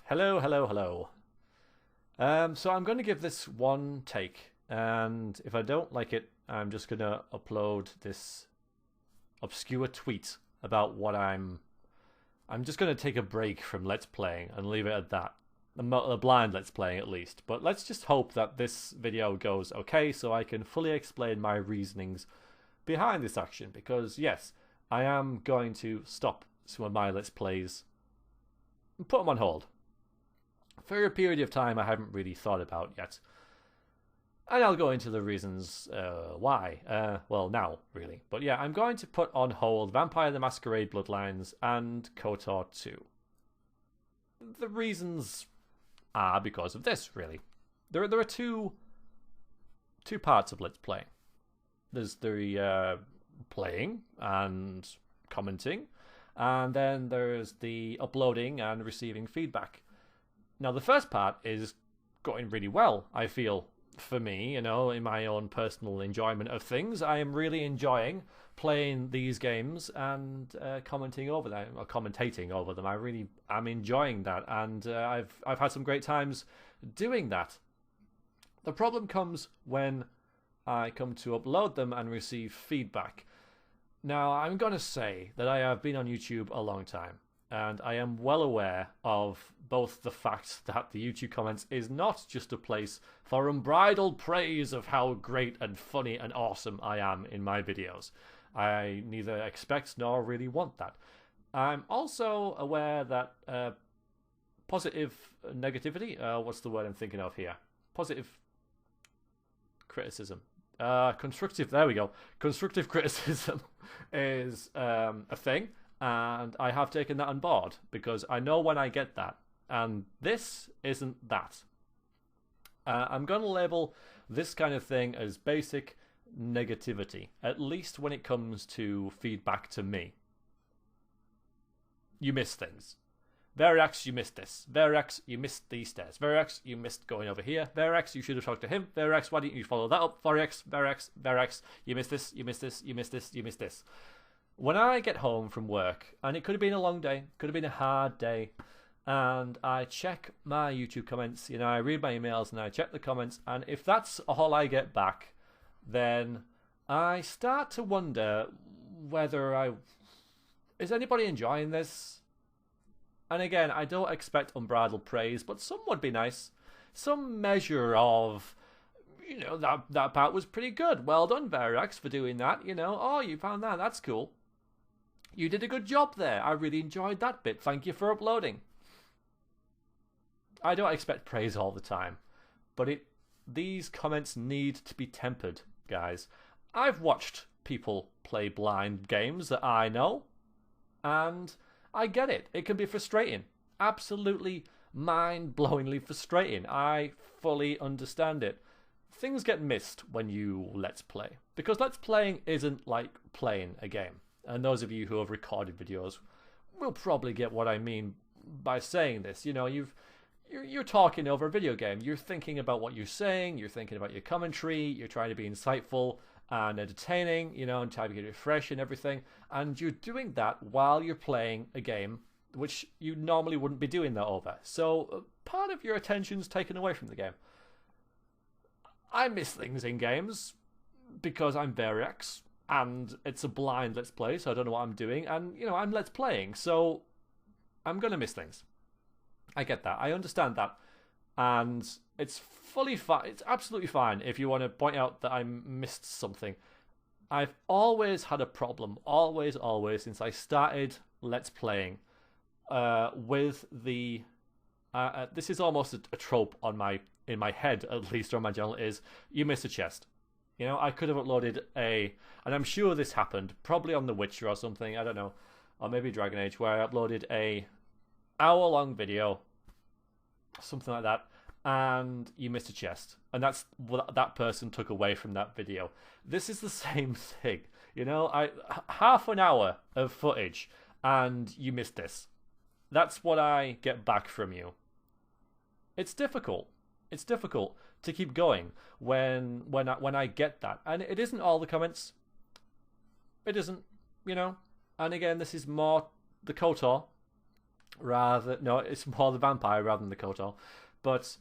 Hello, hello, hello. So I'm going to give this one take, and if I don't like it, I'm just going to upload this obscure tweet about what I'm just going to take a break from Let's Playing and leave it at that. A blind Let's Playing at least. But let's just hope that this video goes okay so I can fully explain my reasonings behind this action. Because yes, I am going to stop some of my Let's Plays and put them on hold for a period of time I haven't really thought about yet. And I'll go into the reasons why. Well, now, really. But yeah, I'm going to put on hold Vampire the Masquerade Bloodlines and KotOR 2. The reasons are because of this, really. There are two parts of Let's Play. There's the playing and commenting, and then there's the uploading and receiving feedback. Now, the first part is going really well, I feel, for me, you know, in my own personal enjoyment of things. I am really enjoying playing these games and commenting over them, or commentating over them. I really am enjoying that, and I've had some great times doing that. The problem comes when I come to upload them and receive feedback. Now, I'm going to say that I have been on YouTube a long time, and I am well aware of both the fact that the YouTube comments is not just a place for unbridled praise of how great and funny and awesome I am in my videos. I neither expect nor really want that. I'm also aware that positive negativity, what's the word I'm thinking of here? Positive criticism. Constructive, there we go. Constructive criticism is a thing. And I have taken that on board because I know when I get that, and this isn't that. I'm going to label this kind of thing as basic negativity, at least when it comes to feedback to me. You missed things. Verax, you missed this. Verax, you missed these stairs. Verax, you missed going over here. Verax, you should have talked to him. Verax, why didn't you follow that up? Verax, you missed this, you missed this, you missed this, you missed this. When I get home from work, and it could have been a long day, could have been a hard day, and I check my YouTube comments, you know, I read my emails and I check the comments, and if that's all I get back, then I start to wonder whether is anybody enjoying this? And again, I don't expect unbridled praise, but some would be nice. Some measure of, you know, that part was pretty good. Well done, Verax, for doing that, you know. Oh, you found that, that's cool. You did a good job there. I really enjoyed that bit. Thank you for uploading. I don't expect praise all the time, but these comments need to be tempered, guys. I've watched people play blind games that I know, and I get it. It can be frustrating. Absolutely mind-blowingly frustrating. I fully understand it. Things get missed when you Let's Play, because Let's Playing isn't like playing a game. And those of you who have recorded videos will probably get what I mean by saying this. You know, you're talking over a video game. You're thinking about what you're saying. You're thinking about your commentary. You're trying to be insightful and entertaining, you know, and trying to get it fresh and everything. And you're doing that while you're playing a game, which you normally wouldn't be doing that over. So part of your attention's taken away from the game. I miss things in games because I'm Verax. And it's a blind Let's Play, so I don't know what I'm doing. And, you know, I'm Let's Playing, so I'm going to miss things. I get that. I understand that. And it's fully fine. It's absolutely fine if you want to point out that I missed something. I've always had a problem, always, since I started Let's Playing, with the... this is almost a trope in my head, at least, or on my channel, is you miss a chest. You know, I could have uploaded and I'm sure this happened, probably on The Witcher or something, I don't know, or maybe Dragon Age, where I uploaded a hour-long video, something like that, and you missed a chest, and that's what that person took away from that video. This is the same thing, you know, half an hour of footage, and you missed this. That's what I get back from you. It's difficult. It's difficult to keep going when I get that, and it isn't all the comments. It isn't, you know. And again, this is more the KotOR No, it's more the vampire rather than the KotOR, but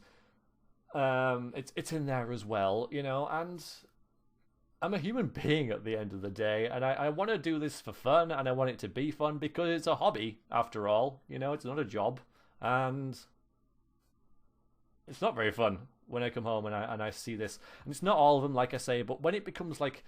it's in there as well, you know. And I'm a human being at the end of the day, and I want to do this for fun, and I want it to be fun because it's a hobby after all. You know, it's not a job, and it's not very fun when I come home and I see this. And it's not all of them, like I say, but when it becomes like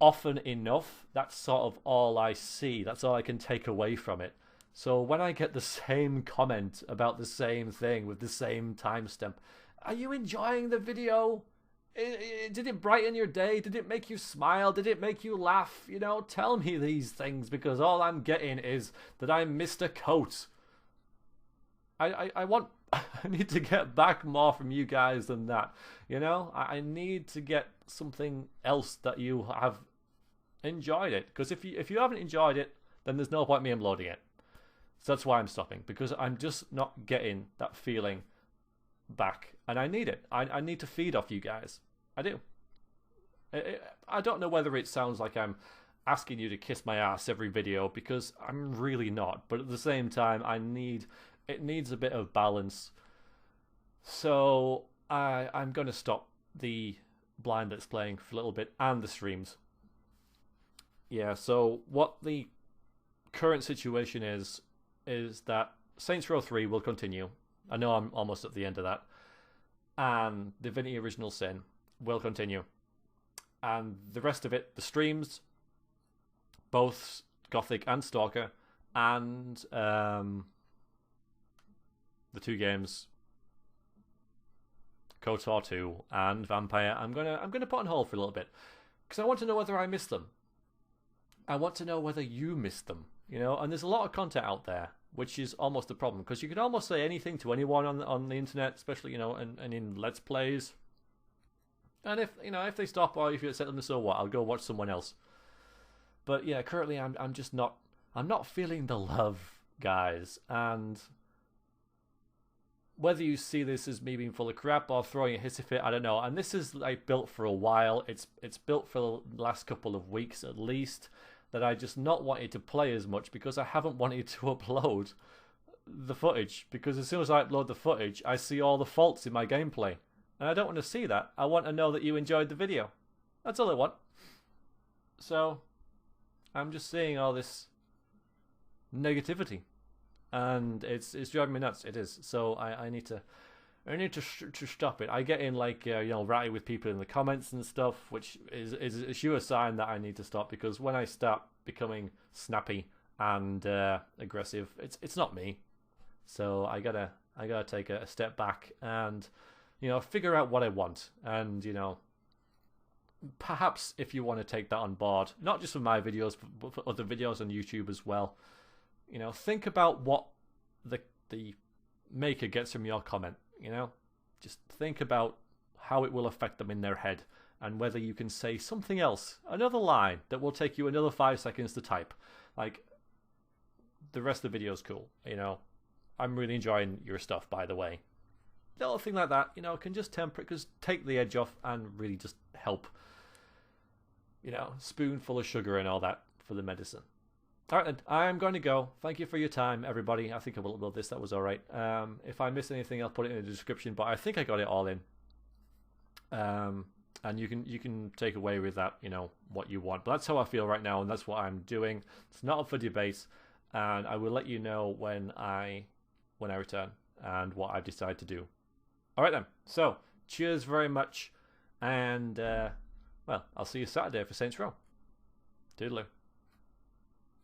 often enough, that's sort of all I see. That's all I can take away from it. So when I get the same comment about the same thing with the same timestamp, are you enjoying the video? Did it brighten your day? Did it make you smile? Did it make you laugh? You know, tell me these things, because all I'm getting is that I'm Mr. Coat. I want... I need to get back more from you guys than that. You know, I need to get something else that you have enjoyed it. Because if you haven't enjoyed it, then there's no point me uploading it. So that's why I'm stopping, because I'm just not getting that feeling back, and I need it. I need to feed off you guys. I do. I don't know whether it sounds like I'm asking you to kiss my ass every video, because I'm really not. But at the same time, it needs a bit of balance. So I'm going to stop the blind Let's Playing for a little bit, and the streams. Yeah, so what the current situation is that Saints Row 3 will continue. I know I'm almost at the end of that. And Divinity Original Sin will continue. And the rest of it, the streams, both Gothic and Stalker, and the two games, KotOR 2 and Vampire, I'm gonna put on hold for a little bit, because I want to know whether I missed them. I want to know whether you missed them. You know, and there's a lot of content out there, which is almost a problem, because you can almost say anything to anyone on the internet, especially, you know, and in Let's Plays. And if they stop, or if you set them to, so what, I'll go watch someone else. But yeah, currently I'm just not feeling the love, guys. And whether you see this as me being full of crap or throwing a hissy fit, I don't know. And this is like built for a while. It's built for the last couple of weeks at least, that I just not wanted to play as much, because I haven't wanted to upload the footage. Because as soon as I upload the footage, I see all the faults in my gameplay. And I don't want to see that. I want to know that you enjoyed the video. That's all I want. So, I'm just seeing all this negativity. And it's driving me nuts. It is. So I need to stop it. I get in like ratty with people in the comments and stuff, which is a sure sign that I need to stop, because when I start becoming snappy and aggressive, it's not me. So I gotta take a step back and figure out what I want. And perhaps if you want to take that on board, not just for my videos but for other videos on YouTube as well, think about what the maker gets from your comment. Just think about how it will affect them in their head, and whether you can say something else, another line that will take you another 5 seconds to type. Like, the rest of the video is cool. I'm really enjoying your stuff, by the way. A little thing like that, can just temper it, because take the edge off and really just help. Spoonful of sugar and all that for the medicine. Alright then, I'm going to go. Thank you for your time, everybody. I think I will upload this. That was alright. If I missed anything, I'll put it in the description, but I think I got it all in. And you can take away with that, what you want. But that's how I feel right now, and that's what I'm doing. It's not up for debate, and I will let you know when I return and what I decide to do. Alright then, so cheers very much, and well, I'll see you Saturday for Saints Row. Toodaloo.